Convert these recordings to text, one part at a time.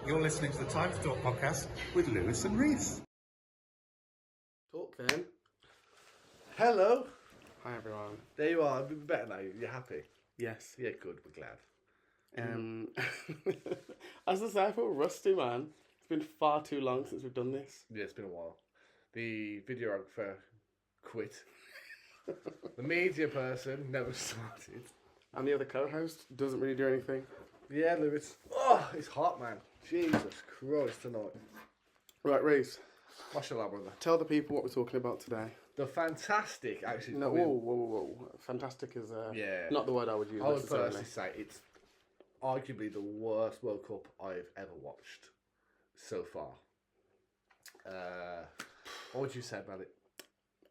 You're listening to the Time to Talk podcast with Lewis and Reiss. Talk then. Hello. Hi everyone. There you are. It'll be better now. You're happy. Yes. Yeah, good. We're glad. As I say, I feel rusty, man. It's been far too long since we've done this. Yeah, it's been a while. The videographer quit. The media person never started. And the other co-host doesn't really do anything. Yeah, Lewis. Oh, it's hot, man. Jesus Christ tonight. Right, Reiss, What's your lab, brother? tell the people what we're talking about today. The fantastic, actually. No, whoa. Fantastic is Yeah. not the word I would use I would necessarily. personally say it's arguably the worst World Cup I've ever watched so far. What would you say about it?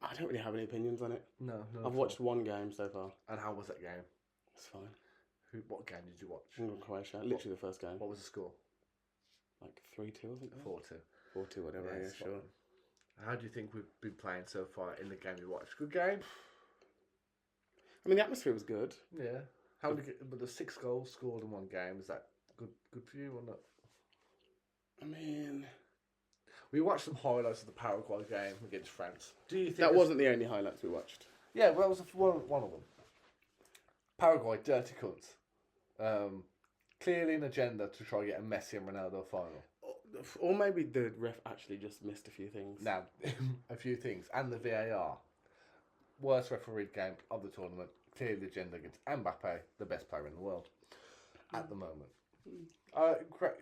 I don't really have any opinions on it. No. I've watched one game so far. And how was that game? It's fine. What game did you watch? England, Croatia. Literally the first game. What was the score? Like 3-2, I think. 4-2. 4-2, whatever. Yeah, spot sure. on. How do you think we've been playing so far in the game you watched? Good game? I mean, the atmosphere was good. Yeah. How many? But the 6 goals scored in one game, is that good for you or not? I mean, We watched some highlights of the Paraguay game against France. Do you think that wasn't the only highlights we watched. Yeah, well, that was one of them. Paraguay, dirty cunts. Clearly an agenda to try and get a Messi and Ronaldo final. Or maybe the ref actually just missed a few things. Now, a few things. And the VAR. Worst refereed game of the tournament. Clearly the agenda against Mbappe, the best player in the world at the moment. Great.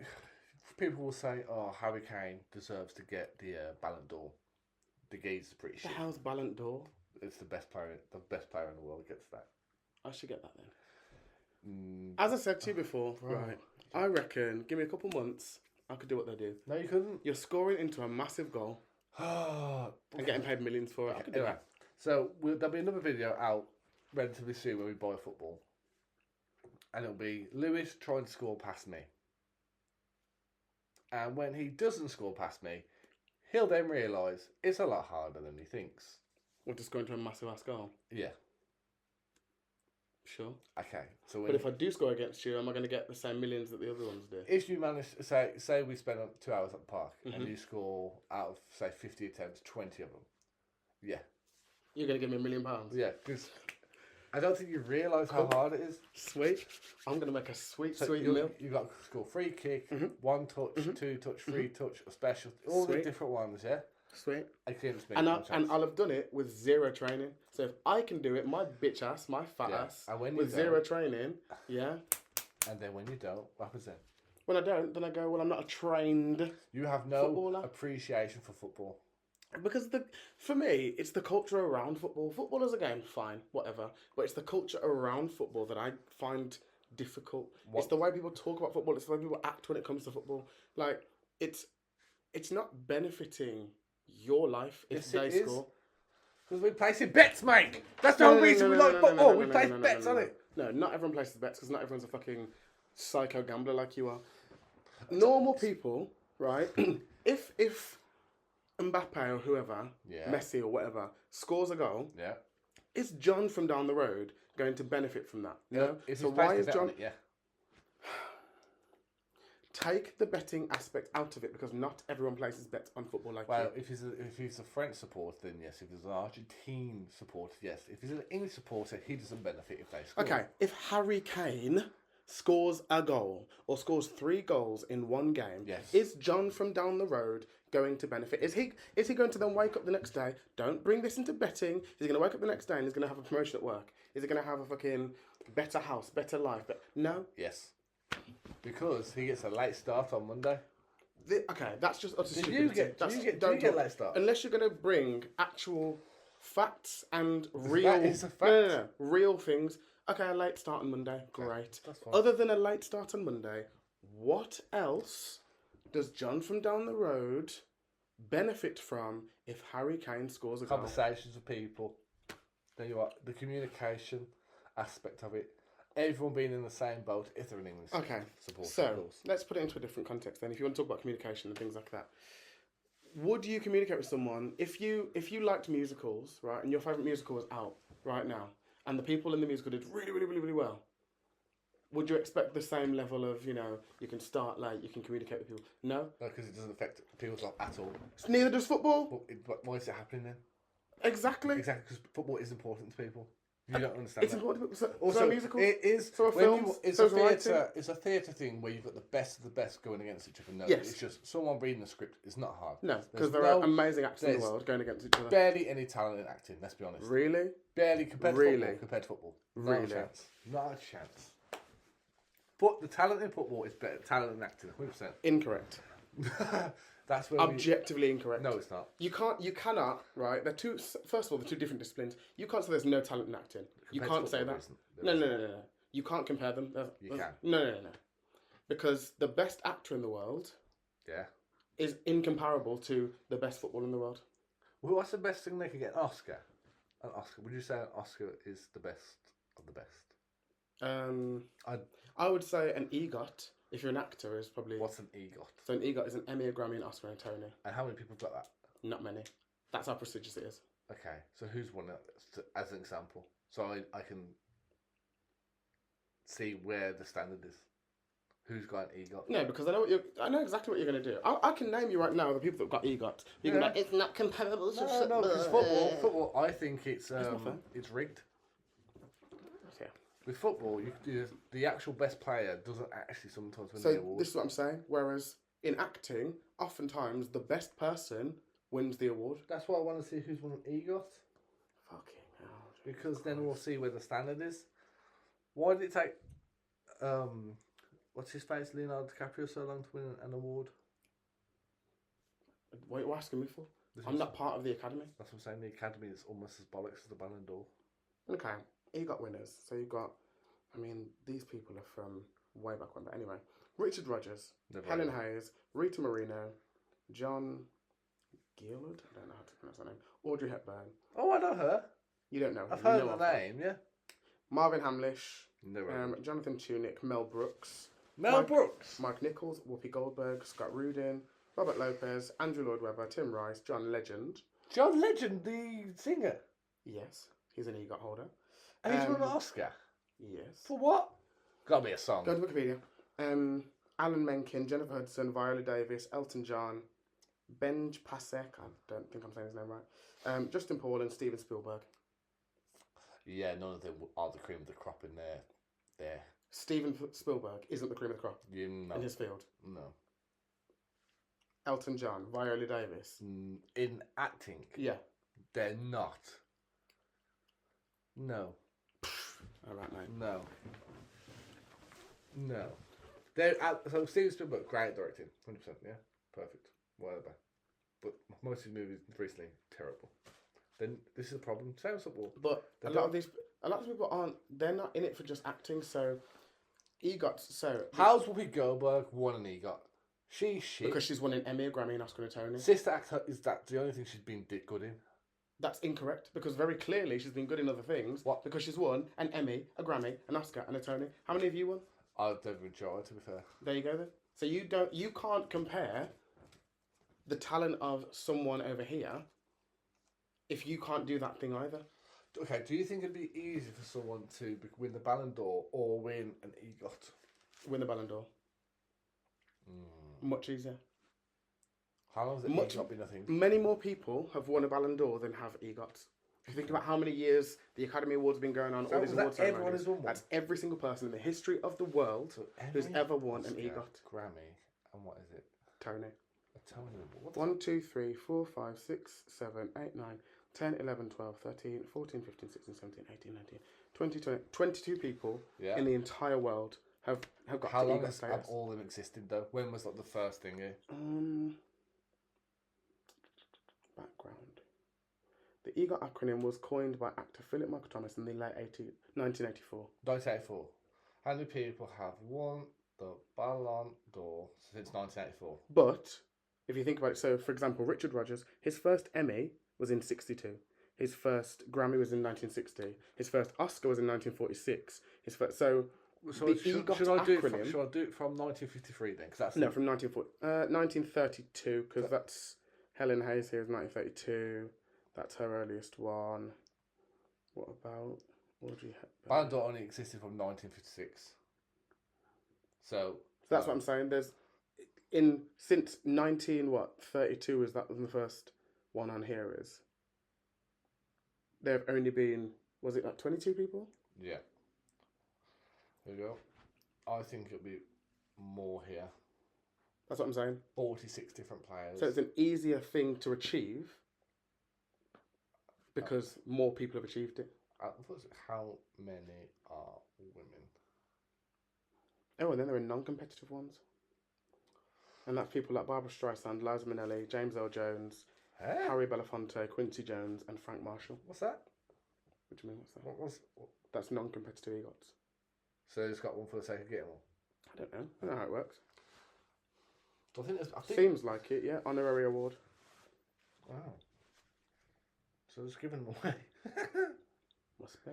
People will say, oh, Harry Kane deserves to get the Ballon d'Or. The geezer's pretty shit. The hell's Ballon d'Or? It's the best player in the world gets that. I should get that then. As I said to you before, right, I reckon, give me a couple months, I could do what they do. No, you couldn't. You're scoring into a massive goal and getting paid millions for it. I could do Anyway, that. so there'll be another video out relatively soon when we buy football. And it'll be Lewis trying to score past me. And when he doesn't score past me, he'll then realise it's a lot harder than he thinks. Or just going to a massive ass goal. Yeah. Sure. Okay. So when But if I do score against you, am I going to get the same millions that the other ones do? if you manage to say we spend 2 hours at the park and you score out of say 50 attempts, 20 of them. Yeah. You're going to give me £1 million? Yeah, because I don't think you realise how hard it is. Sweet. I'm going to make a sweet So meal. You've got to score free kick, 1 touch, 2 touch, 3 touch, a special, all the Sweet. different ones, yeah? Sweet. Against me. And I'll have done it with zero training. So if I can do it, my bitch ass, my fat ass, And when you with don't- zero training, yeah. And then when you don't, what happens then? When I don't, then I go, well, I'm not a trained You have no footballer. appreciation for football. Because for me, it's the culture around football. Football as a game, fine, whatever. But it's the culture around football that I find difficult. It's the way people talk about football. It's the way people act when it comes to football. Like, it's not benefiting your life if Yes, they it is. score. Because we placing bets, mate. That's the whole reason we like football. We place bets on it. No, not everyone places bets because not everyone's a fucking psycho gambler like you are. Normal people, right? if Mbappe or whoever, Yeah. Messi or whatever, scores a goal, Yeah. is John from down the road going to benefit from that? No. If So he's why placed a is bet John... on it, yeah. Take the betting aspect out of it because not everyone places bets on football like Well, you. if he's a French supporter, then yes. If he's an Argentine supporter, yes. If he's an English supporter, he doesn't benefit if they score. Okay, if Harry Kane scores a goal or scores 3 goals in one game, Yes. is John from down the road going to benefit? Is he going to then wake up the next day? Don't bring this into betting. Is he going to wake up the next day and he's going to have a promotion at work? Is he going to have a fucking better house, better life? No. Yes. Because he gets a late start on Monday. Okay, that's just utter Do stupidity. you get a late start? Unless you're going to bring actual facts and real... That is a fact. No, real things. Okay, a late start on Monday. Great. that's fine. Other than a late start on Monday, what else does John from down the road benefit from if Harry Kane scores a goal? Conversations with people. There you are. The communication aspect of it. Everyone being in the same boat if they're an English supporter. So of course. let's put it into a different context then. If you want to talk about communication and things like that, would you communicate with someone if you liked musicals, right, and your favourite musical was out right now, and the people in the musical did really, really, really, really well? would you expect the same level of, you can start late, you can communicate with people? No. Because it doesn't affect people's life at all. Neither does football. But why is it happening then? Exactly. Exactly, because football is important to people. You don't understand It's that. important. So Also, musicals. it is. So are films. It's so a is writing. theatre. It's a theatre thing where you've got the best of the best going against each other. No, Yes. it's just someone reading the script. It's not hard. No, because There's there are amazing actors in the there's world going against each other. barely any talent in acting. Let's be honest. Really? Barely compared to Really? football. Compared to football. Really? Not a chance. Not a chance. But the talent in football is better talent in acting. 100%. Incorrect. That's where Objectively incorrect. No, it's not. You cannot, right? They're two. First of all, they're two different disciplines. You can't say there's no talent in acting. You Compared can't to say football, that. there No. isn't. You can't compare them. You can. No. Because the best actor in the world Yeah. is incomparable to the best footballer in the world. Well, what's the best thing they could get? An Oscar. An Oscar. Would you say an Oscar is the best of the best? I would say an EGOT, if you're an actor, is probably... What's an EGOT? So an EGOT is an Emmy, a Grammy, an Oscar, and a Tony. And how many people have got that? Not many. That's how prestigious it is. Okay, so who's won it as an example? So I can see where the standard is. Who's got an EGOT? No, because I know exactly what you're going to do. I can name you right now the people that got EGOT. You can be like, it's not comparable to No, because football, I think it's not fair. it's rigged. Yeah. With football, the actual best player doesn't actually sometimes win the So award. this is what I'm saying. Whereas in acting, oftentimes the best person wins the award. That's why I want to see who's won an EGOT. Fucking hell. Because then we'll see where the standard is. Why did it take what's his face, Leonardo DiCaprio, so long to win an award? What are you asking me for? I'm not part of the academy. That's what I'm saying. The academy is almost as bollocks as the Ballon d'Or. Okay, you got winners. So you've got, these people are from way back when. But anyway, Richard Rogers, Never Helen heard of Hayes, Rita Moreno, John Gillard, I don't know how to pronounce her name, Audrey Hepburn. Oh, I know her. You don't know her. I've you heard know the of her. name, yeah. Marvin Hamlish, Never heard of her. Jonathan Tunick, Mel Brooks, Mel Brooks. Mike Nichols, Whoopi Goldberg, Scott Rudin, Robert Lopez, Andrew Lloyd Webber, Tim Rice, John Legend. John Legend, the singer. Yes, he's an EGOT holder. And he's won an Oscar. Yes. For what? Gotta be a song. Go to Wikipedia. Alan Menken, Jennifer Hudson, Viola Davis, Elton John, Benj Pasek, I don't think I'm saying his name right, Justin Paul and Steven Spielberg. Yeah, none of them are the cream of the crop in there. Steven Spielberg isn't the cream of the crop You know. in his field. No. Elton John, Viola Davis. In acting, Yeah. they're not. No. All right, mate. No. No. They're so Steven Spielberg, great directing, 100%. Yeah, perfect, whatever. But most of his movies recently terrible. Then this is a problem. Same as football. But a lot of people aren't. They're not in it for just acting. So, EGOTs. So How's Whoopi Goldberg won an EGOT? She's shit. because she's won an Emmy, a Grammy, an Oscar, and a Tony. Sister Act is that the only thing she's been good in? That's incorrect because very clearly she's been good in other things. What? Because she's won an Emmy, a Grammy, an Oscar, and a Tony. How many have you won? I've never enjoyed, to be fair. There you go then. So you can't compare the talent of someone over here if you can't do that thing either. Okay, do you think it'd be easy for someone to win the Ballon d'Or or win an EGOT? Win the Ballon d'Or. Much easier. How long has it EGOT been a thing? Many more people have won a Ballon d'Or than have EGOTs. If you think about how many years the Academy Awards have been going on, So all these is that awards everyone ceremonies, has won one? that's every single person in the history of the world who's ever won an Oscar, EGOT. Grammy, and what is it? Tony. A Tony Award. 1, 2, 3, 4, 5, 6, 7, 8, 9, 10, 11, 12, 13, 14, 15, 16, 17, 18, 19, 20, 22 people Yeah. in the entire world have got How to long EGOT have status. all of them existed though? When was like the first thing here? Background. The EGOT acronym was coined by actor Philip Michael Thomas in the late 1984. 1984. How many people have won the Ballon d'Or since 1984? But if you think about it, so for example, Richard Rogers, his first Emmy was in 62. His first Grammy was in 1960. His first Oscar was in 1946. His first, so the EGOT should I do acronym. Should I do it from 1953 then? Because that's No, from 1932, because that's Helen Hayes here is 1932. That's her earliest one. What about Audrey Hepburn? Ballon d'Or only existed from 1956. So that's what I'm saying. There's since 32 is that the first one on here is. There have only been, was it like 22 people? Yeah. There you go. I think it'll be more here. That's what I'm saying. 46 different players. So it's an easier thing to achieve because more people have achieved it. How many are women? Oh, and then there are non-competitive ones. And that's people like Barbara Streisand, Liza Minnelli, James L. Jones, Harry Belafonte, Quincy Jones, and Frank Marshall. What's that? What do you mean, what's that? That's non-competitive EGOTs. So it's got one for the sake of getting one? I don't know. I don't know how it works. I think Seems like it, yeah. Honorary award. Wow. So it's giving them away. Must be.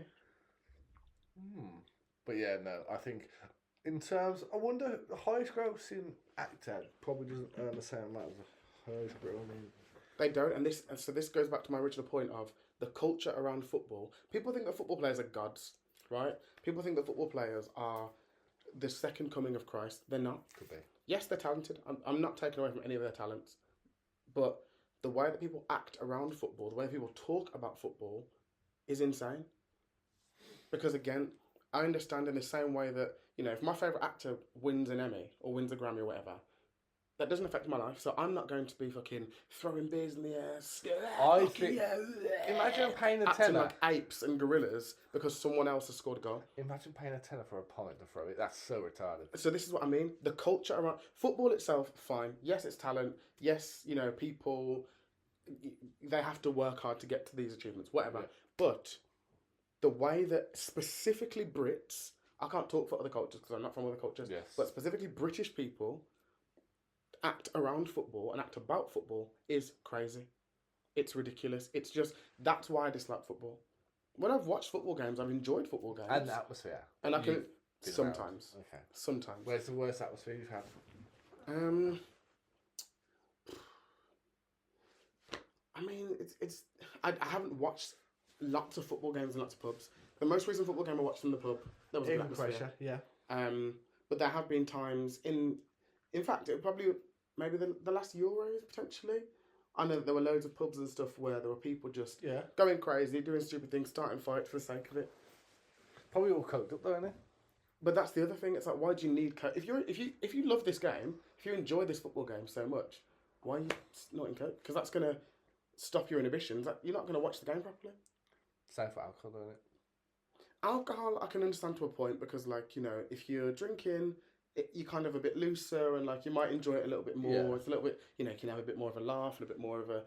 But yeah, no, I think in terms, I wonder, the highest grossing actor probably doesn't earn the same amount as the highest grossing. They don't, and so this goes back to my original point of the culture around football. People think that football players are gods, right? People think that football players are the second coming of Christ. They're not. Could be. Yes, they're talented. I'm not taking away from any of their talents, but the way that people act around football, the way people talk about football, is insane. Because again, I understand in the same way that, you know, if my favourite actor wins an Emmy or wins a Grammy or whatever, that doesn't affect my life. So I'm not going to be fucking throwing beers in the air. I think. Imagine paying a acting tenner. like apes and gorillas because someone else has scored a goal. Imagine paying a tenner for a pint to throw it. That's so retarded. So this is what I mean. The culture around football itself, fine. Yes, it's talent. Yes, you know, people, they have to work hard to get to these achievements, whatever. Yeah. But the way that specifically Brits, I can't talk for other cultures because I'm not from other cultures, yes, but specifically British people act around football and act about football is crazy. It's ridiculous. It's just, that's why I dislike football. When I've watched football games, I've enjoyed football games. And the atmosphere. And I can, sometimes. Okay. Sometimes. Where's the worst atmosphere you've had? I mean, I haven't watched lots of football games in lots of pubs. The most recent football game I watched in the pub, there was a good atmosphere. Yeah. But there have been times in fact, it probably maybe the last Euros potentially. I know that there were loads of pubs and stuff where there were people just going crazy, doing stupid things, starting fights for the sake of it. Probably all coked up though, isn't it? But that's the other thing. It's like, why do you need coke? If you love this game, if you enjoy this football game so much, why are you snorting coke? Because that's gonna stop your inhibitions. You're not gonna watch the game properly. Same for alcohol, isn't it? Alcohol, I can understand to a point because, like, you know, if you're drinking, you're kind of a bit looser and, like, you might enjoy it a little bit more. Yeah. It's a little bit, you know, you can have a bit more of a laugh and a bit more of a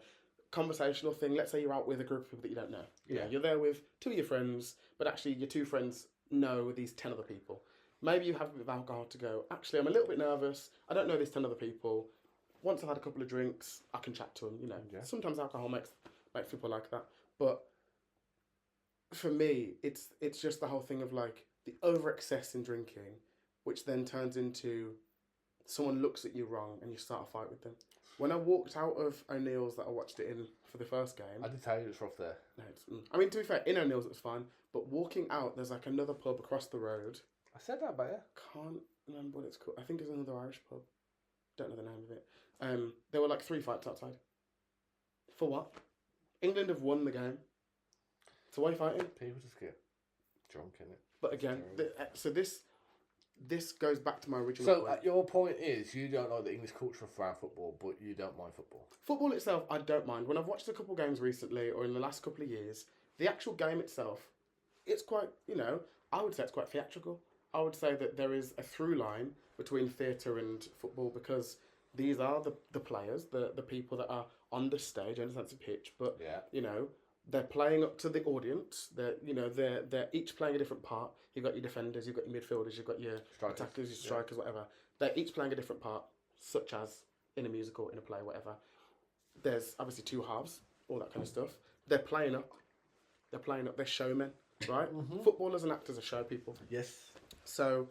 conversational thing. Let's say you're out with a group of people that you don't know. You know, you're there with two of your friends, but actually your two friends know these 10 other people. Maybe you have a bit of alcohol to go, actually, I'm a little bit nervous. I don't know these 10 other people. Once I've had a couple of drinks, I can chat to them, you know. Yeah. Sometimes alcohol makes people like that. But for me, it's just the whole thing of, like, the over-excess in drinking, which then turns into someone looks at you wrong and you start a fight with them. When I walked out of O'Neill's that I watched it in for the first game... I did tell you it was rough there. No, I mean, to be fair, in O'Neill's it was fine, but walking out, there's, like, another pub across the road. I said that about you. Can't remember what it's called. I think it's another Irish pub. Don't know the name of it. There were, like, 3 fights outside. For what? England have won the game. So why are you fighting? People just get drunk in it. But again, so this goes back to my original point. So your point is you don't like the English culture around football, but you don't mind football. Football itself, I don't mind. When I've watched a couple games recently or in the last couple of years, the actual game itself, it's quite, you know, I would say it's quite theatrical. I would say that there is a through line between theatre and football because these are the players, the people that are on the stage, and that's a pitch, but, you know, they're playing up to the audience. They're each playing a different part. You've got your defenders, you've got your midfielders, you've got your attackers, your strikers, whatever. They're each playing a different part, such as in a musical, in a play, whatever. There's obviously 2 halves, all that kind of stuff. They're playing up. They're showmen, right? Mm-hmm. Footballers and actors are show people. Yes. So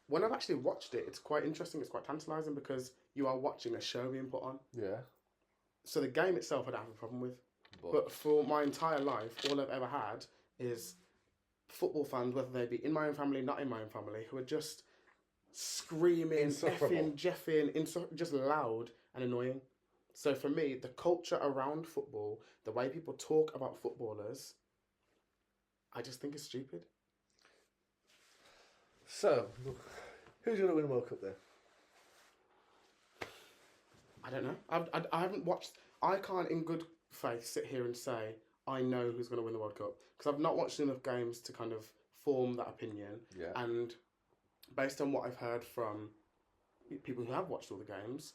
when I've actually watched it, it's quite interesting. It's quite tantalising because you are watching a show being put on. Yeah. So the game itself I don't have a problem with. But for my entire life, all I've ever had is football fans, whether they be in my own family, not in my own family, who are just screaming, Insufferable. effing, jeffing, just loud and annoying. So for me, the culture around football, the way people talk about footballers, I just think is stupid. So, who's going to win the World Cup then? I don't know. I haven't watched. I can't, in good faith, sit here and say I know who's going to win the World Cup because I've not watched enough games to kind of form that opinion. Yeah. And based on what I've heard from people who have watched all the games,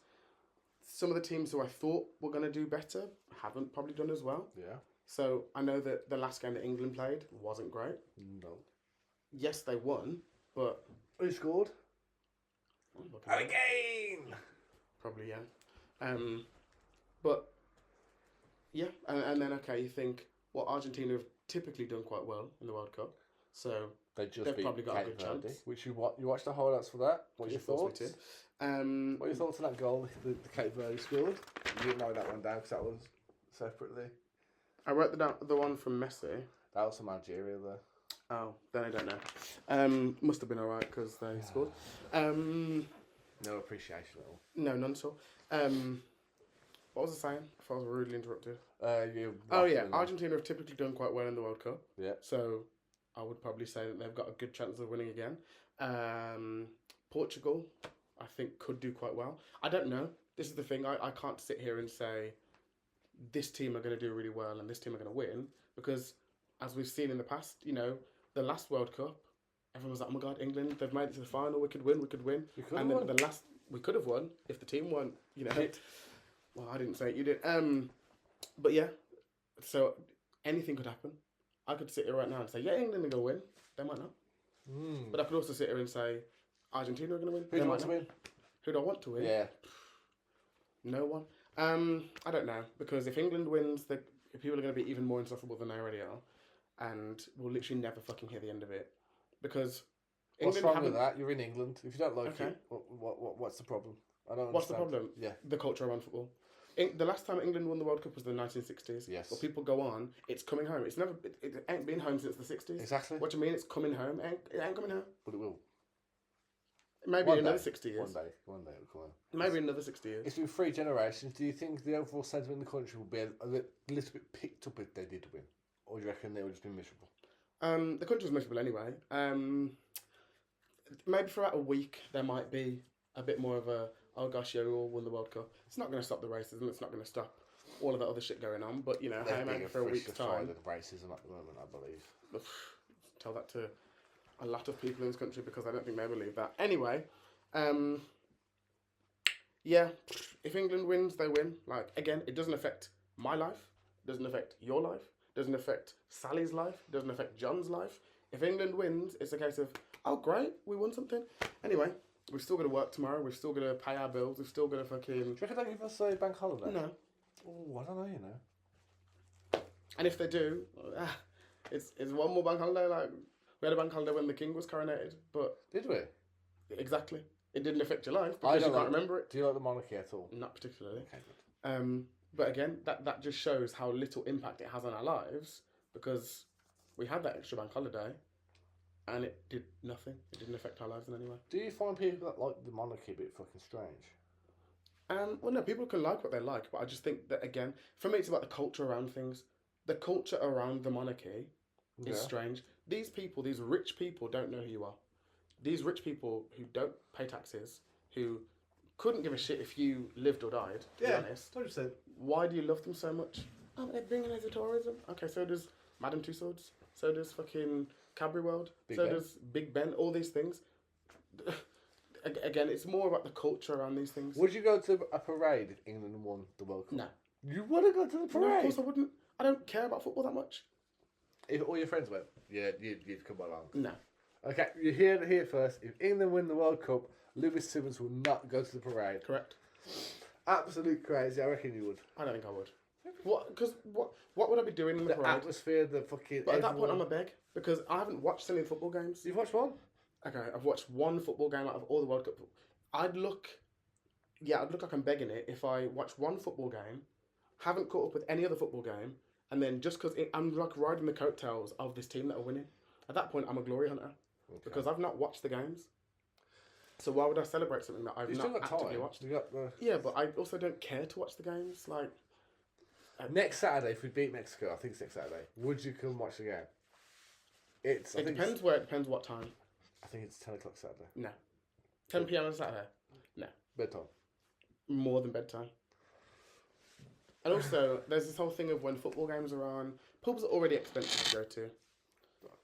some of the teams who I thought were going to do better haven't probably done as well. Yeah. So I know that the last game that England played wasn't great. No. Yes, they won, but Who scored? Again. Probably, yeah. But yeah, and then okay, you think Argentina have typically done quite well in the World Cup, so They've beat probably got a good Cape Verde, chance. which you watched the highlights for that. What are your thoughts? What What are your thoughts on that goal the Cape Verde scored? You didn't write that one down because that was separately. I wrote the one from Messi. That was from Algeria though. Oh, then I don't know. Must have been alright because they scored. No appreciation at all. No, none at all. What was I saying? If I was rudely interrupted. Argentina have typically done quite well in the World Cup. Yeah. So I would probably say that they've got a good chance of winning again. Portugal, I think, could do quite well. I don't know. This is the thing. I can't sit here and say this team are going to do really well and this team are going to win because, as we've seen in the past, the last World Cup, everyone was like, "Oh my God, England! They've made it to the final. We could win. We could win." And then the last we could have won if the team weren't. Well, I didn't say it. You did. But yeah. So anything could happen. I could sit here right now and say, "Yeah, England are going to win." They might not. But I could also sit here and say, "Argentina are going to win." Who do you want to win? Who do I want to win? Yeah. No one. I don't know because if England wins, people are going to be even more insufferable than they already are, and we'll literally never fucking hear the end of it because. What's wrong with that? You're in England. If you don't like it, what's the problem? I don't understand. What's the problem? Yeah. The culture around football. The last time England won the World Cup was the 1960s. Yes. But people go on, it's coming home. It's never, it ain't been home since the 60s. Exactly. What do you mean it's coming home? It ain't coming home. But it will. Maybe One in another day. 60 years. One day it'll come on. Maybe in another 60 years. It's been 3 generations. Do you think the overall sentiment in the country will be a little bit picked up if they did win? Or do you reckon they would just be miserable? The country's miserable anyway. Maybe for about a week there might be a bit more of a, oh gosh, yeah, we all won the World Cup. It's not going to stop the racism. It's not going to stop all of that other shit going on. But, hey, maybe for a week's time. Racism at the moment, I believe. Tell that to a lot of people in this country because I don't think they believe that. Anyway, yeah, if England wins, they win. Like, again, it doesn't affect my life. It doesn't affect your life. It doesn't affect Sally's life. It doesn't affect John's life. If England wins, it's a case of, oh, great, we won something. Anyway, we've still got to work tomorrow. We've still got to pay our bills. We've still got to fucking... Do you reckon they'll give us a bank holiday? No. Oh, I don't know, And if they do, it's one more bank holiday. Like, we had a bank holiday when the king was coronated, but... Did we? Exactly. It didn't affect your life because you can't remember it. Do you like the monarchy at all? Not particularly. Okay, good. But again, that just shows how little impact it has on our lives because we had that extra bank holiday and it did nothing. It didn't affect our lives in any way. Do you find people that like the monarchy a bit fucking strange? Well, no, people can like what they like, but I just think that, again, for me, it's about the culture around things. The culture around the monarchy is strange. These people, these rich people, don't know who you are. These rich people who don't pay taxes, who couldn't give a shit if you lived or died, to be honest. 100%. Why do you love them so much? Oh, they're bringing loads of tourism. Okay, so does Madame Tussauds. So does fucking Cadbury World. Does Big Ben. All these things. Again, it's more about the culture around these things. Would you go to a parade if England won the World Cup? No. You want to go to the parade? No, of course I wouldn't. I don't care about football that much. If all your friends went, yeah, you'd come along. No. Okay, you hear it here first. If England win the World Cup, Lewis Simmonds will not go to the parade. Correct. Absolute crazy. I reckon you would. I don't think I would. What would I be doing in the parade? The atmosphere, the fucking... But at that point, I'm a beg because I haven't watched any football games. You've watched one? Okay, I've watched one football game out of all the World Cup. I'd look like I'm begging it if I watch one football game, haven't caught up with any other football game, and then just because I'm like riding the coattails of this team that are winning. At that point, I'm a glory hunter because I've not watched the games. So why would I celebrate something that I've You still not got actively time. watched? You got the... Yeah, but I also don't care to watch the games. Like, Next Saturday, if we beat Mexico, I think it's next Saturday, would you come watch the game? It depends where. It depends what time. I think it's 10 o'clock Saturday. No, 10 p.m. on Saturday. No, Bedtime. more than bedtime. And also, there's this whole thing of when football games are on, pubs are already expensive to go to.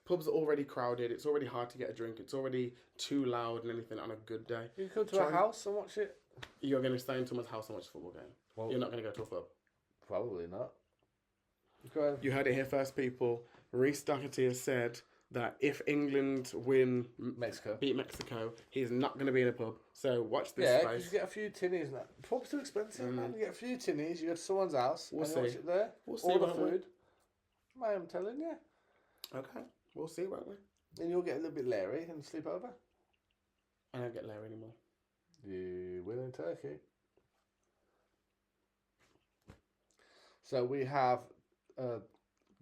Pubs are already crowded. It's already hard to get a drink. It's already too loud and anything on a good day. You can come to a house and watch it? You're going to stay in someone's house and watch a football game. Well, You're not going to go to a pub. Probably not. Go ahead. You heard it here first, people. Reiss Doherty has said that if England beat Mexico, he's not going to be in a pub. So watch this Yeah, space. because you get a few tinnies and that. Pub's too expensive, man. You get a few tinnies, you go to someone's house, We'll and see. you watch it there. We'll see, All the won't we? food. I am telling you. Okay, we'll see, won't we? And you'll get a little bit leery and sleep over. I don't get Larry anymore. You will in Turkey. So we have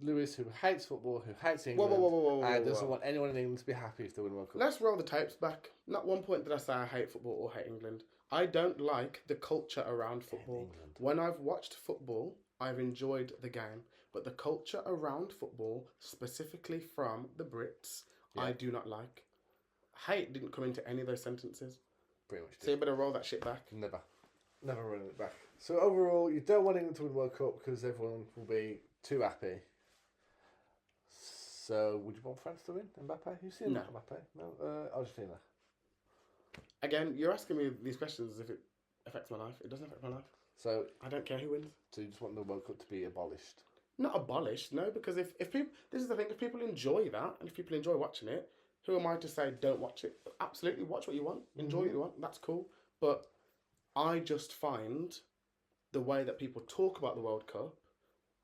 Lewis, who hates football, who hates England, and doesn't want anyone in England to be happy if they win World Cup. Let's roll the tapes back. Not one point did I say I hate football or hate England. I don't like the culture around football. When I've watched football, I've enjoyed the game. But the culture around football, specifically from the Brits, I do not like. Hate didn't come into any of those sentences. Pretty much. So you better roll that shit back. Never running it back. So overall, you don't want England to win the World Cup because everyone will be too happy. So would you want France to win? Mbappe? You've seen Mbappe? No, Argentina. Again, you're asking me these questions as if it affects my life. It doesn't affect my life. So I don't care who wins. So you just want the World Cup to be abolished? Not abolished, no, because if people, this is the thing, if people enjoy that, and if people enjoy watching it, who am I to say don't watch it? Absolutely, watch what you want, enjoy what you want, that's cool. But I just find the way that people talk about the World Cup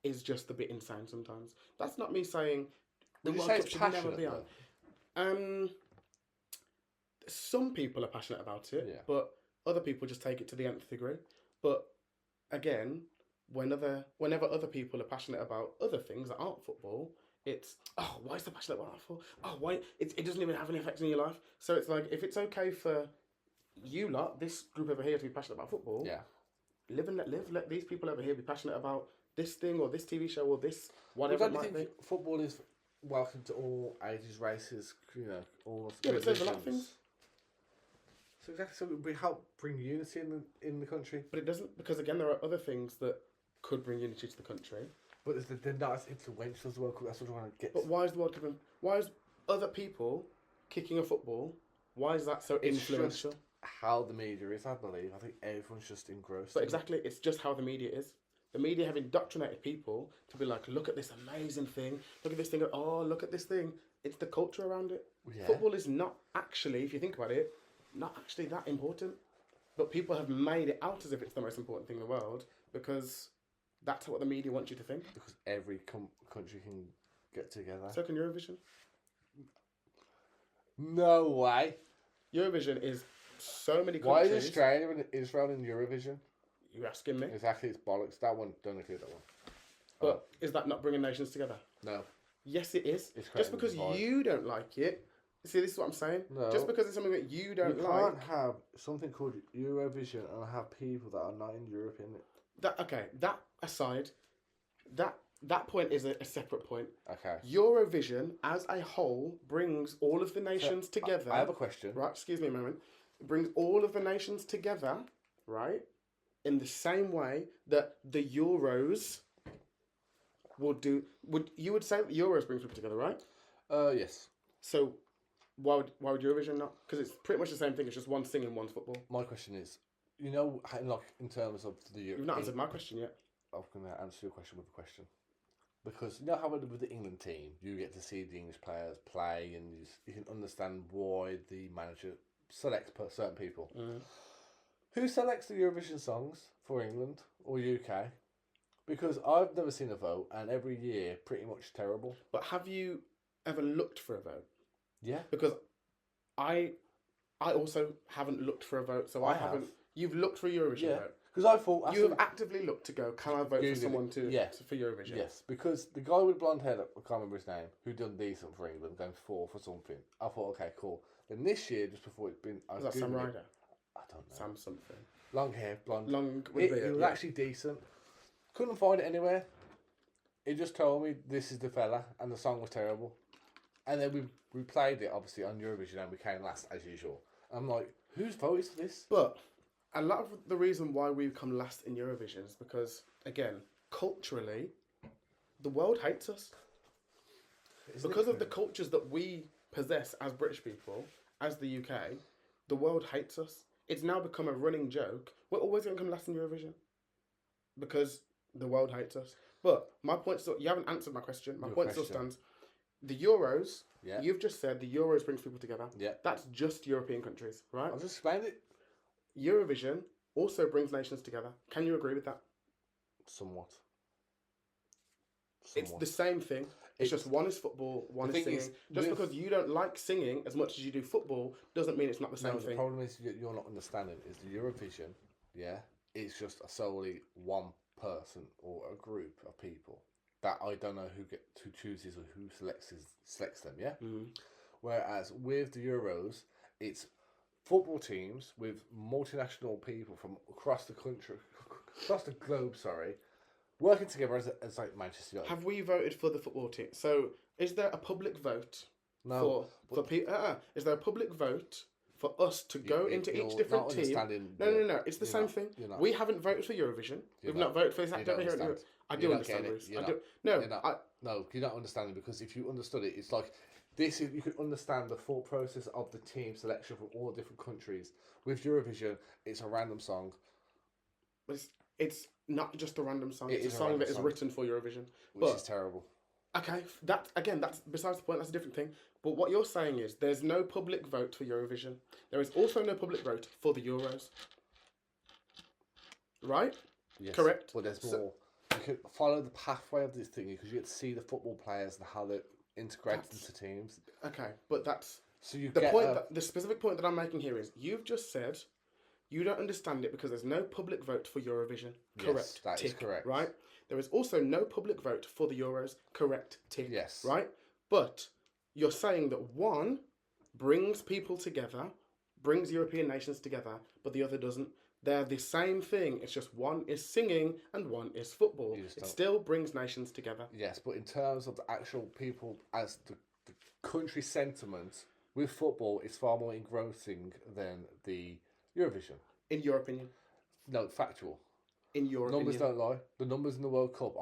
is just a bit insane sometimes. That's not me saying the World Cup should never be on. Some people are passionate about it, but other people just take it to the nth degree. But again, whenever other people are passionate about other things that aren't football, it's, oh, why is the passionate about that for? Oh, why? It doesn't even have any effect on your life. So it's like, if it's okay for you lot, this group over here, to be passionate about football, live and let live. Let these people over here be passionate about this thing or this TV show or this whatever it might be. Football is welcome to all ages, races, all. Yeah, but there's a lot of things. So exactly, so we help bring unity in the country. But it doesn't, because again, there are other things that could bring unity to the country. But they're not as influential as the World Cup. That's what I want to get. But why is the World Cup? Why is other people kicking a football? Why is that so influential? Just how the media is, I believe. I think everyone's just engrossed. But exactly, it's just how the media is. The media have indoctrinated people to be like, look at this amazing thing. Look at this thing. Oh, look at this thing. It's the culture around it. Yeah. Football is not actually, if you think about it, not actually that important. But people have made it out as if it's the most important thing in the world because that's what the media wants you to think. Because every country can get together. So can Eurovision. No way. Eurovision is so many countries. Why is Australia and Israel in Eurovision? You're asking me? Exactly, it's bollocks. That one, don't include that one. But is that not bringing nations together? No. Yes, it is. Just because you don't like it. See, this is what I'm saying. No. Just because it's something that you don't like. You can't have something called Eurovision and have people that are not in Europe in it. That aside, that point is a separate point. Okay. Eurovision as a whole brings all of the nations together. I have a question. Right, excuse me a moment. It brings all of the nations together, right? In the same way that the Euros you would say that Euros brings people together, right? Yes. So why would Eurovision not? Because it's pretty much the same thing. It's just one singing, one football. My question is, in terms of the You've not answered my question yet. I'm going to answer your question with a question. Because you know how with the England team, you get to see the English players play and you can understand why the manager selects certain people. Who selects the Eurovision songs for England or UK? Because I've never seen a vote, and every year pretty much terrible. But have you ever looked for a vote? Yeah. Because I also haven't looked for a vote, so I haven't. You've looked for a Eurovision vote. Because I thought You have actively looked to go, can I vote for someone for Eurovision? Yes, because the guy with blonde hair, I can't remember his name, who done decent for England, going fourth or something. I thought, okay, cool. Then this year, just before it's been, Was that Sam Ryder? I don't know. Sam something. Long hair, blonde. Long It with beard, was actually decent. Couldn't find it anywhere. He just told me this is the fella, and the song was terrible. And then we played it obviously on Eurovision, and we came last as usual. I'm like, who's voted for this? But a lot of the reason why we come last in Eurovision is because, again, culturally, the world hates us. Because of the cultures that we possess as British people, as the UK, the world hates us. It's now become a running joke. We're always going to come last in Eurovision because the world hates us. But my point still, you haven't answered my question. My point still stands. The Euros, you've just said the Euros brings people together. Yeah. That's just European countries, right? I'll just explain it. Eurovision also brings nations together. Can you agree with that? Somewhat. It's the same thing. It's just one is football, one is singing. Just because you don't like singing as much as you do football doesn't mean it's not the same thing. The problem is you're not understanding is the Eurovision, it's just solely one person or a group of people that I don't know who chooses or who selects them, Whereas with the Euros, it's football teams with multinational people from across the country, across the globe, working together as like Manchester United. Have we voted for the football team? So is there a public vote for people? Is there a public vote for us to go into each different team? No. It's the same thing. We haven't voted for Eurovision. We've not voted for this act over here. I do understand this. No, you're not understanding because if you understood it, it's like this is you could understand the full process of the team selection from all different countries. With Eurovision, it's a random song. But it's not just a random song. It's a song that is written for Eurovision, which is terrible. Okay, that's besides the point. That's a different thing. But what you're saying is there's no public vote for Eurovision. There is also no public vote for the Euros. Right? Yes. Correct. But there's more. You can follow the pathway of this thing because you get to see the football players and how they're integrated into teams. Okay, but that's the specific point that I'm making here is you've just said you don't understand it because there's no public vote for Eurovision. Correct. Yes, that is correct. Right? There is also no public vote for the Euros. Correct. Tick. Yes. Right? But you're saying that one brings people together, brings European nations together, but the other doesn't. They're the same thing. It's just one is singing and one is football. It still brings nations together. Yes, but in terms of the actual people as the country sentiment, with football, it's far more engrossing than the Eurovision. In your opinion? No, factual. In your numbers opinion? don't lie. The numbers in the World Cup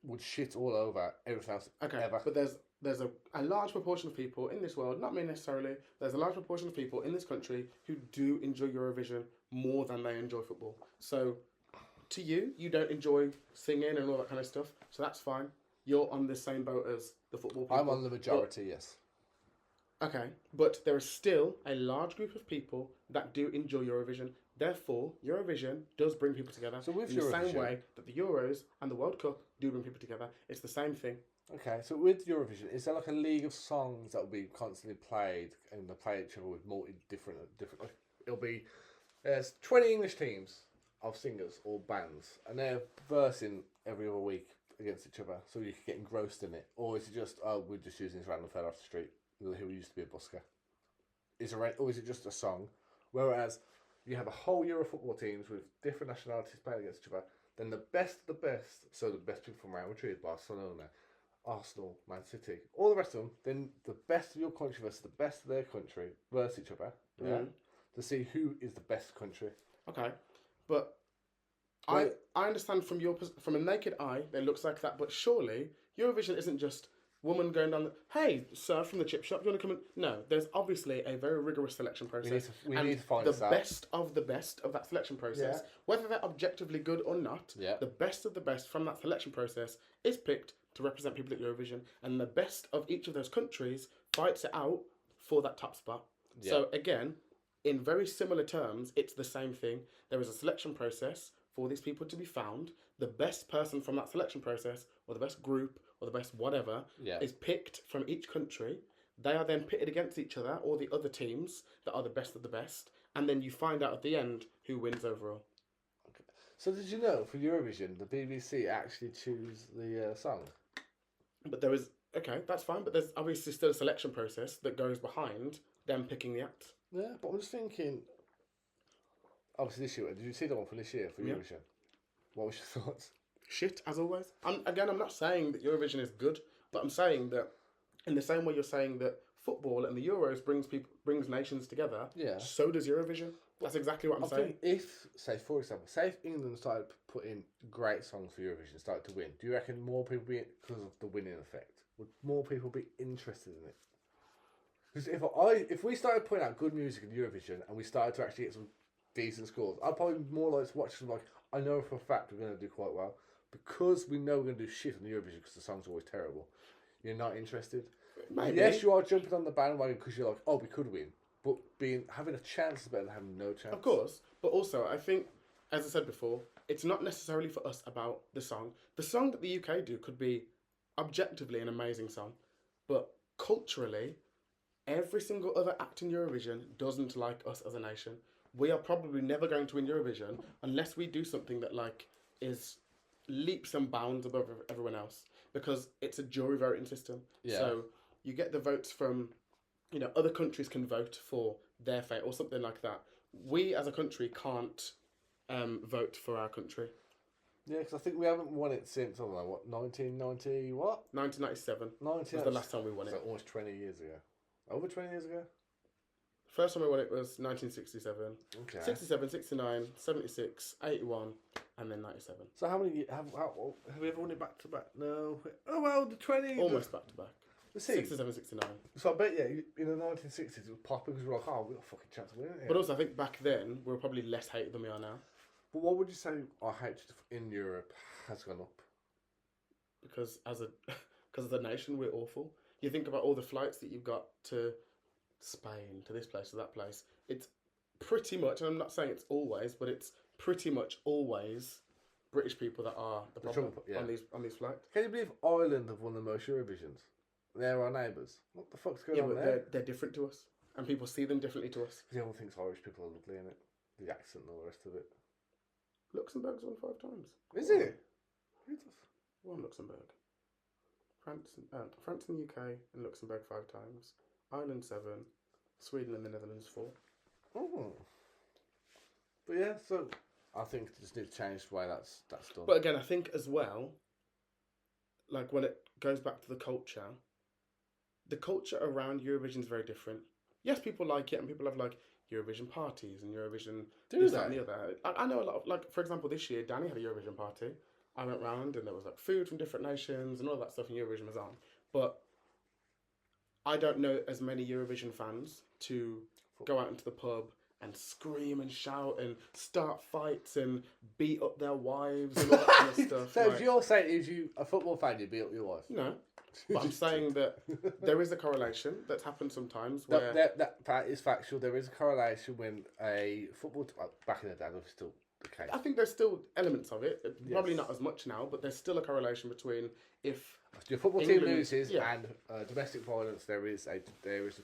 would shit all over everything else ever. But there's a large proportion of people in this world, not me necessarily, there's a large proportion of people in this country who do enjoy Eurovision more than they enjoy football. So, to you don't enjoy singing and all that kind of stuff, so that's fine. You're on the same boat as the football people. I'm on the majority, yes. Okay, but there is still a large group of people that do enjoy Eurovision. Therefore, Eurovision does bring people together in the same way that the Euros and the World Cup do bring people together. It's the same thing. Okay, so with Eurovision, is there like a league of songs that will be constantly played and they play each other with different? It'll be there's 20 English teams of singers or bands, and they're versing every other week against each other, so you can get engrossed in it. Or is it just we're just using this random fella off the street who used to be a busker? Or is it just a song? Whereas you have a whole Euro football teams with different nationalities playing against each other. Then the best of the best, so the best people from Real Madrid, Barcelona, Arsenal, Man City, all the rest of them, then the best of your country versus the best of their country versus each other, to see who is the best country. Okay, but I understand from a naked eye, it looks like that, but surely Eurovision isn't just woman going down hey, sir, from the chip shop, do you want to come in? No, there's obviously a very rigorous selection process. We need to find the best of the best of that selection process, whether they're objectively good or not, the best of the best from that selection process is picked to represent people at Eurovision, and the best of each of those countries fights it out for that top spot. Yeah. So again, in very similar terms, it's the same thing. There is a selection process for these people to be found. The best person from that selection process, or the best group, or the best whatever, is picked from each country. They are then pitted against each other, or the other teams that are the best of the best, and then you find out at the end who wins overall. Okay. So did you know for Eurovision, the BBC actually choose the song? But there is okay, that's fine. But there's obviously still a selection process that goes behind them picking the act. Yeah, but I'm just thinking. Obviously, this year, did you see the one for this year for Yeah. Eurovision? What was your thoughts? Shit, as always. I'm not saying that Eurovision is good, but I'm saying that in the same way you're saying that football and the Euros brings nations together. Yeah. So does Eurovision. That's exactly what I'm I saying. think if, say, for example, say if England started putting great songs for Eurovision, started to win, do you reckon more people be because of the winning effect? Would more people be interested in it? Because if we started putting out good music in Eurovision and we started to actually get some decent scores, I'd probably be more like to watch them. Like, I know for a fact we're going to do quite well because we know we're going to do shit on Eurovision because the song's always terrible. You're not interested. Maybe. Yes, you are jumping on the bandwagon because you're like, oh, we could win. But having a chance is better than having no chance. Of course, but also I think, as I said before, it's not necessarily for us about the song. The song that the UK do could be objectively an amazing song, but culturally, every single other act in Eurovision doesn't like us as a nation. We are probably never going to win Eurovision unless we do something that is leaps and bounds above everyone else, because it's a jury voting system. Yeah. So you get the votes from, other countries can vote for their fate or something like that. We as a country can't vote for our country. Yeah, because I think we haven't won it since, I don't know, 1990, what? 1997 was 19, the last time we won so it. almost 20 years ago. Over 20 years ago? First time we won it was 1967. Okay. 67, 69, 76, 81, and then 97. So how many have we ever won it back to back? No. Oh, well, the 20... Almost back to back. Let's see. 67, 69. So I bet, yeah, in the 1960s it was popping because we were like, oh, we've got a fucking chance of winning it. But also, I think back then, we were probably less hated than we are now. But what would you say our hatred in Europe has gone up? Because as a nation, we're awful. You think about all the flights that you've got to Spain, to this place, to that place. It's pretty much, and I'm not saying it's always, but it's pretty much always British people that are the problem on these flights. Can you believe Ireland have won the most Eurovisions? They're our neighbours. What the fuck's going on but there? they're different to us, and people see them differently to us. Because everyone thinks Irish people are lovely in it. The accent and all the rest of it. Luxembourg's won 5 times. Is it? Won Luxembourg. France and the UK and Luxembourg 5 times. Ireland 7. Sweden and the Netherlands 4. Oh. But yeah, so I think it just needs to change the way that's done. But again, I think as well, like when it goes back to the culture around Eurovision is very different. Yes, people like it, and people have like Eurovision parties and Eurovision this, that, and the other. I know a lot of, like, for example, this year Danny had a Eurovision party. I went round and there was like food from different nations and all that stuff, and Eurovision was on. But I don't know as many Eurovision fans to go out into the pub and scream and shout and start fights and beat up their wives and all that kind of stuff. So if you're saying if you a football fan, you beat up your wife? No. But I'm saying that there is a correlation that's happened sometimes where... That is factual. There is a correlation when a football... back in the day, that was still the case. I think there's still elements of it. Probably not as much now, but there's still a correlation between if... your football team loses and domestic violence, there is a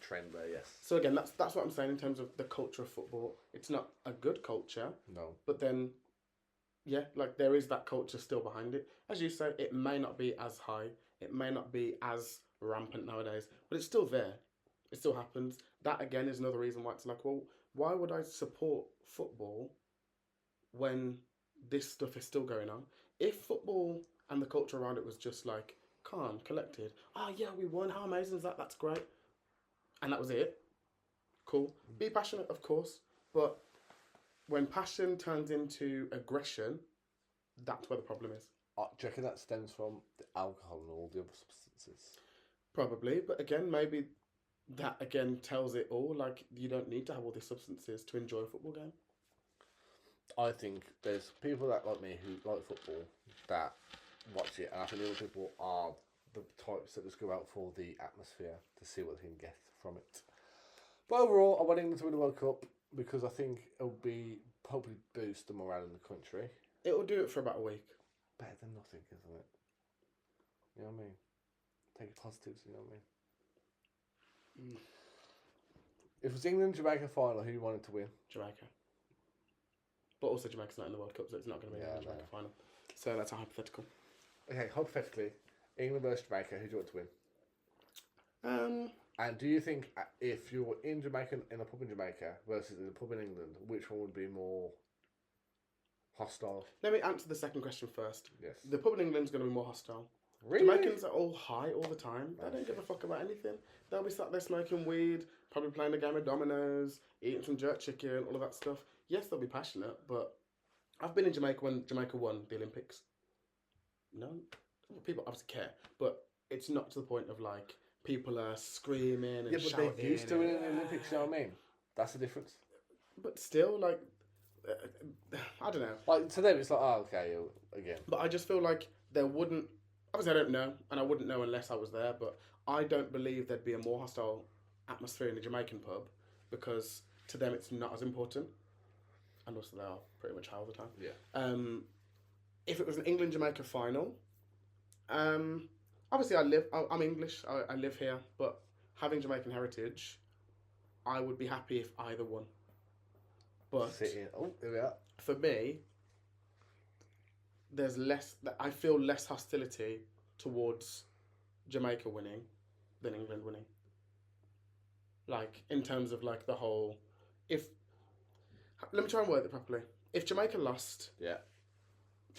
trend there, yes. So again, that's what I'm saying in terms of the culture of football. It's not a good culture. No. But then, yeah, like there is that culture still behind it. As you say, it may not be as high. It may not be as rampant nowadays, but it's still there. It still happens. That, again, is another reason why it's like, well, why would I support football when this stuff is still going on? If football and the culture around it was just like calm, collected, oh yeah, we won, how amazing is that? That's great. And that was it. Cool. Be passionate, of course, but when passion turns into aggression, that's where the problem is. Do you reckon that stems from the alcohol and all the other substances? Probably, but again, maybe that again tells it all. Like, you don't need to have all these substances to enjoy a football game. I think there's people that like me who like football that watch it, and I think the other people are the types that just go out for the atmosphere to see what they can get from it. But overall, I want England to win the World Cup because I think it'll probably boost the morale in the country. It will do it for about a week. Better than nothing, isn't it? You know what I mean? Take positives, you know what I mean? If it was England-Jamaica final, who you wanted to win? Jamaica. But also Jamaica's not in the World Cup, so it's not going to be a Jamaica final. So that's a hypothetical. Okay, hypothetically, England versus Jamaica, who do you want to win? Um, And do you think if you're in Jamaica, in a pub in Jamaica versus in a pub in England, which one would be more hostile? Let me answer the second question first. Yes. The pub in England's going to be more hostile. Really? Jamaicans are all high all the time. They don't give a fuck about anything. They'll be sat there smoking weed, probably playing a game of dominoes, eating some jerk chicken, all of that stuff. Yes, they'll be passionate, but I've been in Jamaica when Jamaica won the Olympics. No, people obviously care, but it's not to the point of like people are screaming and shouting. Yeah, but they're used to winning the Olympics, you know what I mean? That's the difference. But still, like, I don't know. Like, to them, it's like, oh, okay, again. But I just feel like there wouldn't... Obviously, I don't know, and I wouldn't know unless I was there, but I don't believe there'd be a more hostile atmosphere in a Jamaican pub because to them it's not as important. And also they are pretty much high all the time. Yeah. If it was an England-Jamaica final, obviously I'm English, I live here, but having Jamaican heritage, I would be happy if either won. But Oh, there we are. for me, I feel less hostility towards Jamaica winning than England winning. Like, in terms of like the whole, let me try and word it properly. If Jamaica lost, yeah,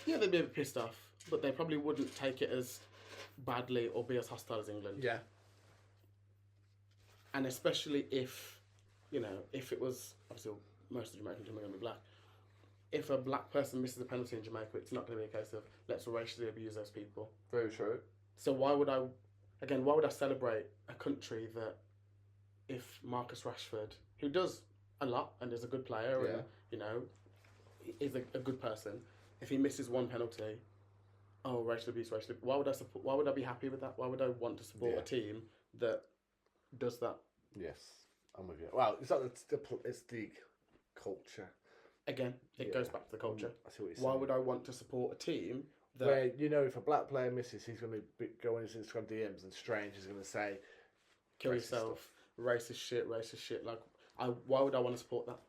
they'd be a bit pissed off, but they probably wouldn't take it as badly or be as hostile as England. Yeah. And especially if it was, obviously most of Jamaicans are going to be black. If a black person misses a penalty in Jamaica, it's not going to be a case of let's racially abuse those people. Very true. So why would I celebrate a country that if Marcus Rashford, who does a lot and is a good player and is a good person, if he misses one penalty, racial abuse. Why would I be happy with that? Why would I want to support a team that does that? Yes, I'm with you. Well, it's not it's the culture. Again, it goes back to the culture. I see what you're saying. Why would I want to support a team that... Where, if a black player misses, he's going to go on his Instagram DMs and Strange is going to say... Kill yourself, racist shit. Like, why would I want to support that?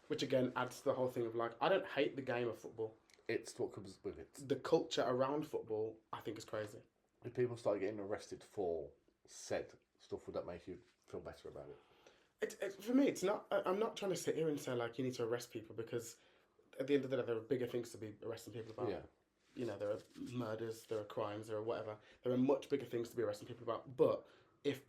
Which again adds to the whole thing of like, I don't hate the game of football. It's what comes with it. The culture around football, I think, is crazy. If people start getting arrested for said stuff, would that make you feel better about it? For me, it's not. I'm not trying to sit here and say like you need to arrest people because at the end of the day, there are bigger things to be arresting people about. Yeah. There are murders, there are crimes, there are whatever. There are much bigger things to be arresting people about. But if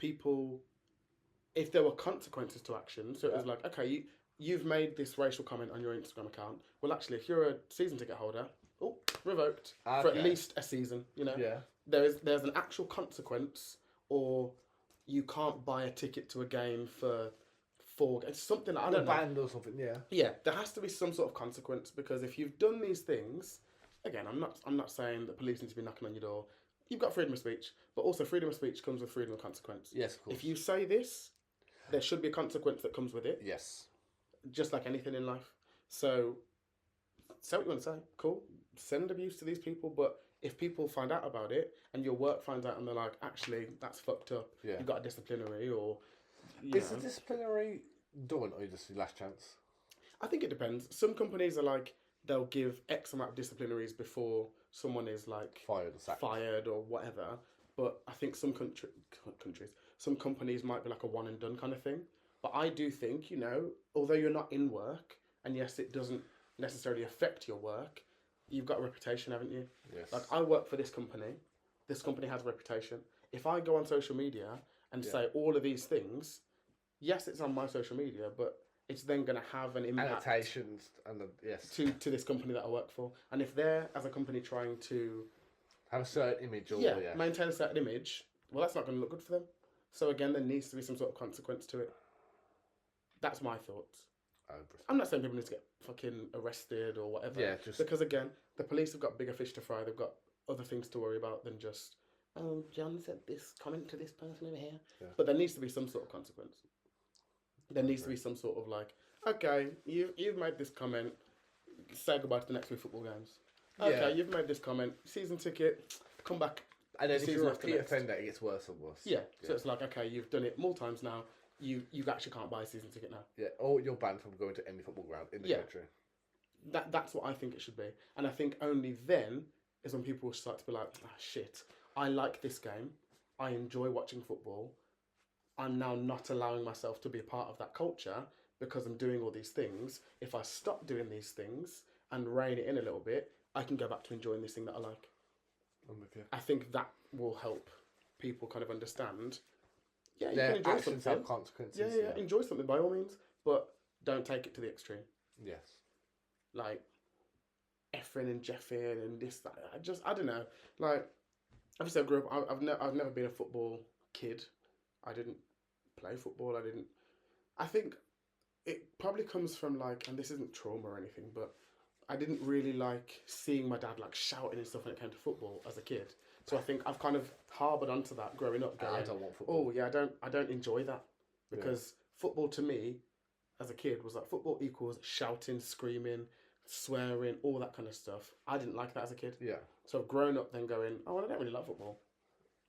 there were consequences to action, so it was like, okay, you've made this racial comment on your Instagram account. Well, actually, if you're a season ticket holder, revoked for at least a season. Yeah. There's an actual consequence, or you can't buy a ticket to a game for 4. It's something I don't know. Banned or something. Yeah. Yeah, there has to be some sort of consequence because if you've done these things, again, I'm not saying that police need to be knocking on your door. You've got freedom of speech, but also freedom of speech comes with freedom of consequence. Yes, of course. If you say this, there should be a consequence that comes with it. Yes. Just like anything in life. So, say what you want to say. Cool. Send abuse to these people, but if people find out about it and your work finds out and they're like, actually, that's fucked up. Yeah. You've got a disciplinary or... Is the disciplinary done or just the last chance? I think it depends. Some companies are like, they'll give X amount of disciplinaries before someone is like... Fired or whatever. But I think some some companies might be like a one and done kind of thing. But I do think, although you're not in work, and yes, it doesn't necessarily affect your work, you've got a reputation, haven't you? Yes. Like, I work for this company. This company has a reputation. If I go on social media and say all of these things, yes, it's on my social media, but it's then going to have an impact... Annotations and yes. To this company that I work for. And if they're, as a company, trying to... Have a certain image or... maintain a certain image, well, that's not going to look good for them. So again, there needs to be some sort of consequence to it. That's my thoughts. I'm not saying people need to get fucking arrested or whatever. Yeah, because again, the police have got bigger fish to fry. They've got other things to worry about than just, John said this comment to this person over here. Yeah. But there needs to be some sort of consequence. There needs to be some sort of like, okay, you've made this comment, say goodbye to the next 3 football games. Okay, you've made this comment, season ticket, come back. And then if you're a repeat offender, it gets worse and worse. Yeah, so it's like, okay, you've done it more times now. you actually can't buy a season ticket now. Yeah, or you're banned from going to any football ground in the country. That's what I think it should be. And I think only then is when people will start to be like, shit, I like this game. I enjoy watching football. I'm now not allowing myself to be a part of that culture because I'm doing all these things. If I stop doing these things and rein it in a little bit, I can go back to enjoying this thing that I like. I'm with you. I think that will help people kind of understand. Yeah, you Their can enjoy actions something. have consequences. Yeah, enjoy something by all means, but don't take it to the extreme. Yes. Like effing and jeffing and this that. I don't know. Like obviously I grew up. I've never been a football kid. I didn't play football. I think it probably comes from like, and this isn't trauma or anything, but I didn't really like seeing my dad like shouting and stuff when it came to football as a kid. So I think I've kind of harboured onto that growing up. Going, I don't want football. Oh yeah, I don't enjoy that because football to me, as a kid, was like football equals shouting, screaming, swearing, all that kind of stuff. I didn't like that as a kid. Yeah. So I've grown up then going, oh, I don't really like football.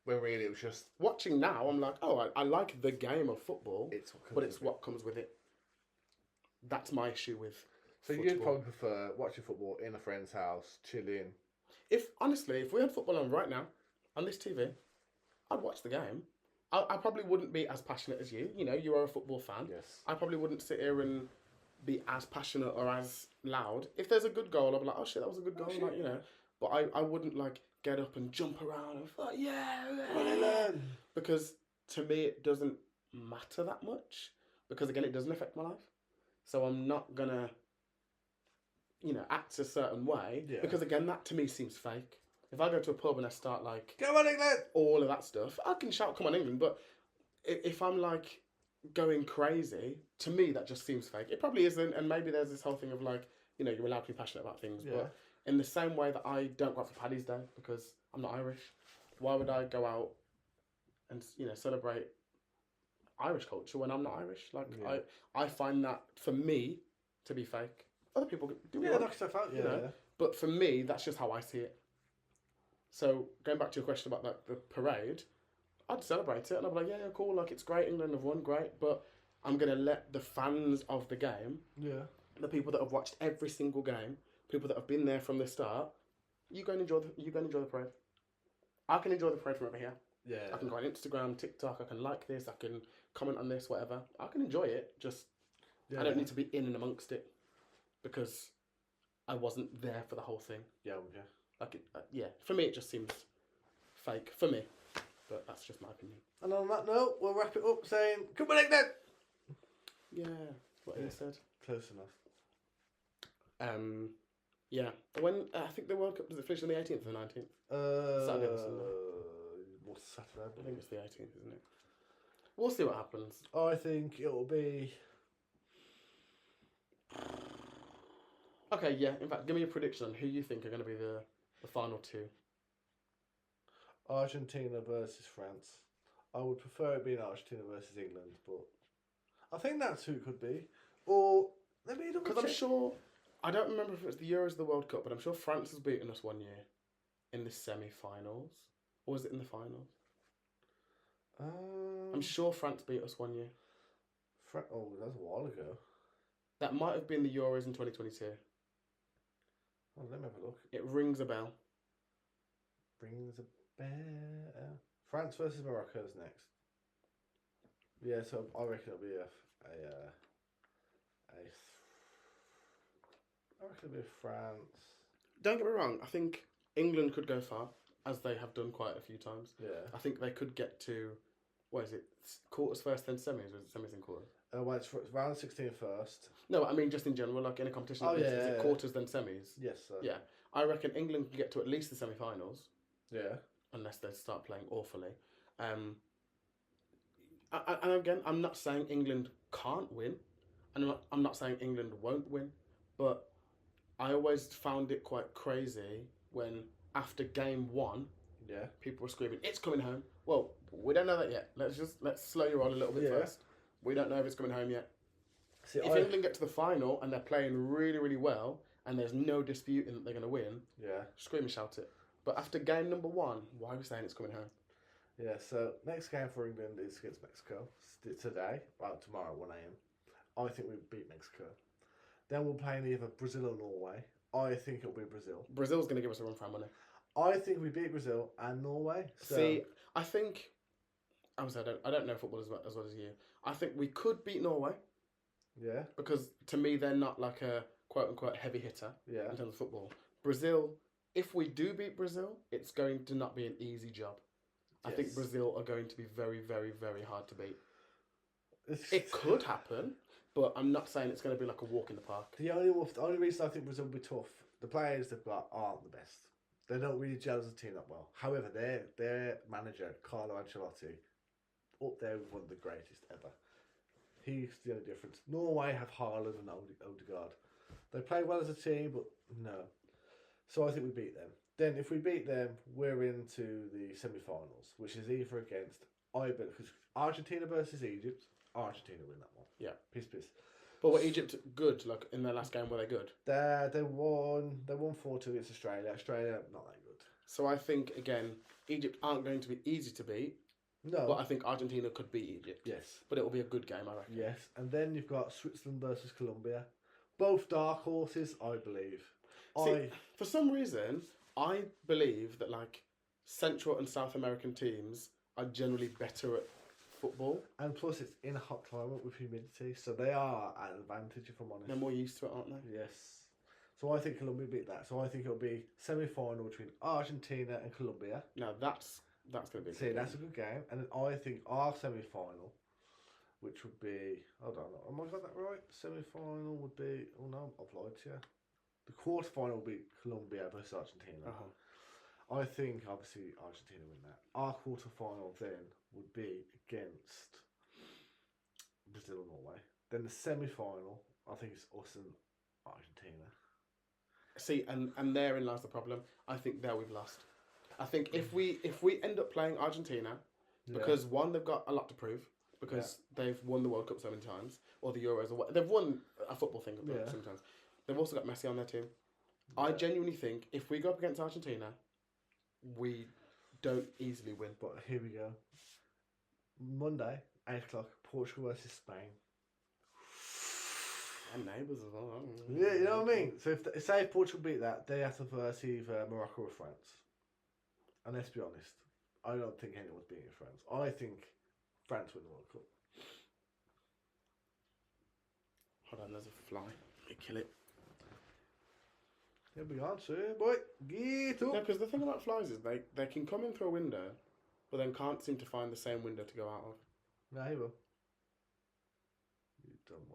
When really it was just watching now. I'm like, oh, I like the game of football, but it's what comes with it. That's my issue with. So football. you'd probably prefer watching football in a friend's house, chilling. If we had football on right now on this TV, I'd watch the game. I probably wouldn't be as passionate as you. You know, you are a football fan. Yes. I probably wouldn't sit here and be as passionate or as loud. If there's a good goal, I'll be like, oh shit, that was a good goal. Like, you know, but I wouldn't like get up and jump around and like, yeah. Because to me, it doesn't matter that much. Because again, it doesn't affect my life. So I'm not gonna, you know, act a certain way. Yeah. Because again, that to me seems fake. If I go to a pub and I start like, come on England, all of that stuff, I can shout, come on England. But if I'm like going crazy, to me that just seems fake. It probably isn't, and maybe there's this whole thing of like, you know, you're allowed to be passionate about things. Yeah. But in the same way that I don't go out for Paddy's Day because I'm not Irish, why would I go out and, you know, celebrate Irish culture when I'm not Irish? Like, I find that for me to be fake. Other people do knock stuff out, you know? But for me, that's just how I see it. So going back to your question about like the parade, I'd celebrate it and I'd be like, yeah, cool, like it's great, England have won, great, but I'm gonna let the fans of the game, the people that have watched every single game, people that have been there from the start, you go and enjoy the parade. I can enjoy the parade from over here. Yeah. I can go on Instagram, TikTok, I can like this, I can comment on this, whatever. I can enjoy it, just I don't need to be in and amongst it because I wasn't there for the whole thing. Yeah. Like for me it just seems fake for me, but that's just my opinion. And on that note, we'll wrap it up saying, come on England! Yeah, what he said. Close enough. Yeah. When I think the World Cup, does it finish on the 18th or the 19th? Saturday or Sunday? What's Saturday? I think it's the 18th, isn't it? We'll see what happens. I think it'll be... Okay, yeah. In fact, give me a prediction on who you think are going to be the final two. Argentina versus France. I would prefer it being Argentina versus England, but I think that's who it could be. Or let me double check. Because I'm sure, I don't remember if it was the Euros or the World Cup, but I'm sure France has beaten us one year in the semi-finals. Or was it in the finals? I'm sure France beat us one year. That was a while ago. That might have been the Euros in 2022. Oh, let me have a look. It rings a bell. Rings a bell. France versus Morocco is next. Yeah, so I reckon it'll be I reckon it'll be France. Don't get me wrong. I think England could go far, as they have done quite a few times. Yeah. I think they could get to, what is it, quarters first, then semis, or is it semis and quarters? Well, it's round 16 first. No, I mean just in general, like in a competition like this, is it quarters then semis? Yes, sir. Yeah. I reckon England can get to at least the semi-finals. Yeah. Unless they start playing awfully. And again, I'm not saying England can't win. And I'm not saying England won't win. But I always found it quite crazy when after game one, people were screaming, "It's coming home." Well, we don't know that yet. Let's slow you on a little bit first. We don't know if it's coming home yet. See, if England get to the final and they're playing really, really well, and there's no disputing that they're going to win, scream and shout it. But after game number one, why are we saying it's coming home? Yeah, so next game for England is against Mexico today. Well, tomorrow, 1 a.m. I think we beat Mexico. Then we'll play in either Brazil or Norway. I think it'll be Brazil. Brazil's going to give us a run for our money. I think we beat Brazil and Norway. So See, I think... Obviously, I don't know football as well as you. I think we could beat Norway. Yeah. Because to me, they're not like a quote-unquote heavy hitter in terms of football. Brazil, if we do beat Brazil, it's going to not be an easy job. Yes. I think Brazil are going to be very, very, very hard to beat. It could happen, but I'm not saying it's going to be like a walk in the park. The only reason I think Brazil will be tough, the players they've got aren't the best. They don't really gel as a team that well. However, their manager, Carlo Ancelotti, up there with one of the greatest ever. He's the only difference. Norway have Haaland and Odegaard. They play well as a team, but no. So I think we beat them. Then if we beat them, we're into the semi-finals, which is either against because Argentina versus Egypt. Argentina win that one. Yeah. Piss. But were Egypt good? Like in their last game, were they good? They won 4-2 against Australia. Australia not that good. So I think again, Egypt aren't going to be easy to beat. No. But I think Argentina could beat Egypt. Yes. But it will be a good game, I reckon. Yes. And then you've got Switzerland versus Colombia. Both dark horses, I believe. See, for some reason, I believe that like Central and South American teams are generally better at football. And plus it's in a hot climate with humidity, so they are at an advantage if I'm honest. They're more used to it, aren't they? Yes. So I think Colombia beat that. So I think it'll be semi-final between Argentina and Colombia. Now that's going to be a good game. That's a good game. And then I think our semi-final, which would be... Hold on, am I got that right? Semi-final would be... Oh no, I've lied to you. The quarter-final would be Colombia versus Argentina. I think, obviously, Argentina win that. Our quarter-final then would be against Brazil and Norway. Then the semi-final, I think it's us and Argentina. See, and therein lies the problem. I think there we've lost. I think if we end up playing Argentina, because one, they've got a lot to prove, because they've won the World Cup so many times, or the Euros, or what, they've won a football thing sometimes. They've also got Messi on their team. Yeah. I genuinely think if we go up against Argentina, we don't easily win. But here we go. Monday, 8 o'clock, Portugal versus Spain. And neighbours as well. Yeah, you know what I mean? So if Portugal beat that, they have to verse either Morocco or France. And let's be honest, I don't think anyone's beating France. I think France win the World Cup. Hold on, there's a fly. Kill it. Here we are, sir, boy. Get up. No, because the thing about flies is they can come in through a window, but then can't seem to find the same window to go out of. Nah, he will. You dumb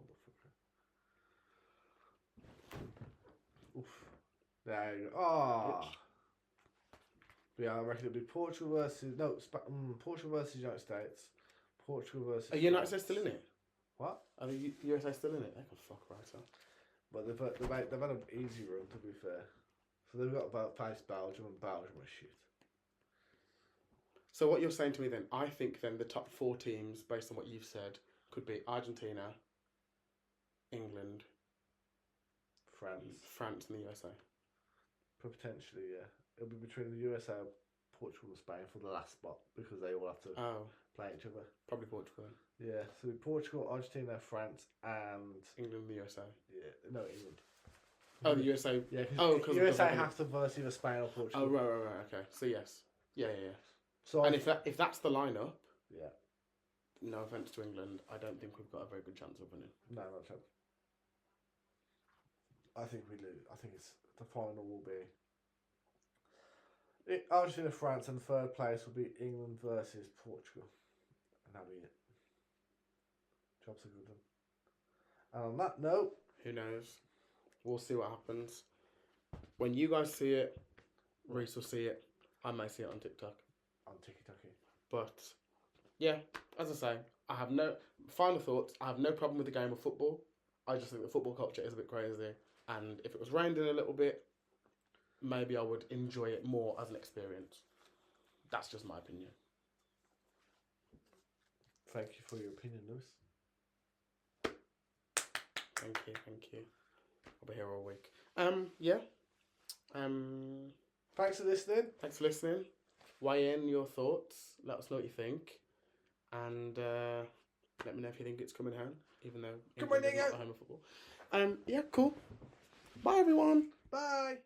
motherfucker. Oof. There you go. Ah. Yeah, I reckon it'll be Portugal versus Portugal versus United States. Portugal versus. Are United States still in it? What? Are the USA still in it? They can fuck right up. But they've had an easy run, to be fair. So they've got about face Belgium, and Belgium are shit. So what you're saying to me then, I think then the top 4 teams, based on what you've said, could be Argentina, England, France and the USA. Potentially, yeah. It'll be between the USA, Portugal and Spain for the last spot, because they all have to play each other. Probably Portugal then. Yeah, so Portugal, Argentina, France and... England and the USA. Yeah, no, England. Oh, the USA. Yeah, because USA have to verse either Spain or Portugal. Oh, right, okay. So yes. Yeah. So and if that's the lineup, yeah. No offence to England, I don't think we've got a very good chance of winning. No, not a chance. I think we lose. I think the final will be Argentina, France, and the third place will be England versus Portugal, and that'll be it. Job's a good one. And on that note, who knows? We'll see what happens. When you guys see it, Reiss will see it. I may see it on TikTok. On TikTok. But yeah, as I say, I have no final thoughts. I have no problem with the game of football. I just think the football culture is a bit crazy, and if it was raining a little bit, maybe I would enjoy it more as an experience. That's just my opinion. Thank you for your opinion, Lewis. Thank you. I'll be here all week. Yeah. Thanks for listening. Weigh in your thoughts. Let us know what you think. And let me know if you think it's coming home, even though England is not the home of football. Yeah, cool. Bye, everyone. Bye.